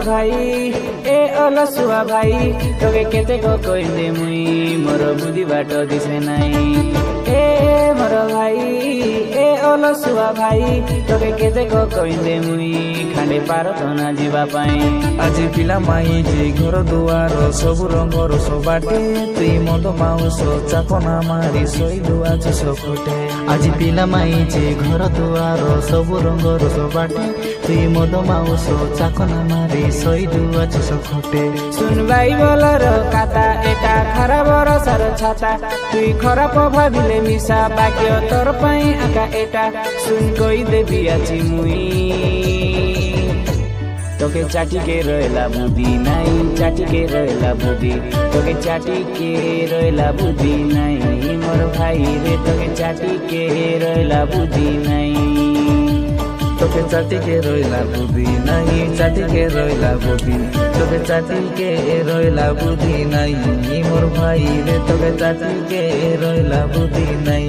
भाई ए अलसुआ भाई तोके केते को कहले मुई मोर बुद्धि बाट दिसे नाई ए मोर भाई ए अलसुआ भाई तोके केते को कहले मुई खांडे पार तो ना जीवा पाई আজি পিলা মাই যে ঘর দুয়ার সবু রঙর সবাটে তুই মদ মাউস চাকনা মারি শৈলু আছি সখটে আজি পিলা মাই যে ঘর দুয়ার সবু রঙর সবাটে তুই মদ মাউস চাকনা মারি শৈলু আছি সখটে सुन भाई बोलर काता एटा खराब रसर छाता तुई खराब भाविले मिसा बाक्य तोर पाई आका एटा सुन कोई देवी आछि मुई तोके चाटी के रहला बुद्धि नाई चाटी के रहला बुद्धि तोके चाटी के रहला बुद्धि नाई मोर भाई रे तोके चाटी के रहला बुद्धि नाई তোকে চাটিকে রইলা বুদ্ধি নাই চাটিকে রইলা বুদ্ধি তোকে চাটিকে রইলা বুদ্ধি নাই মোর ভাই রে তোকে চাটিকে রইলা বুদ্ধি নাই।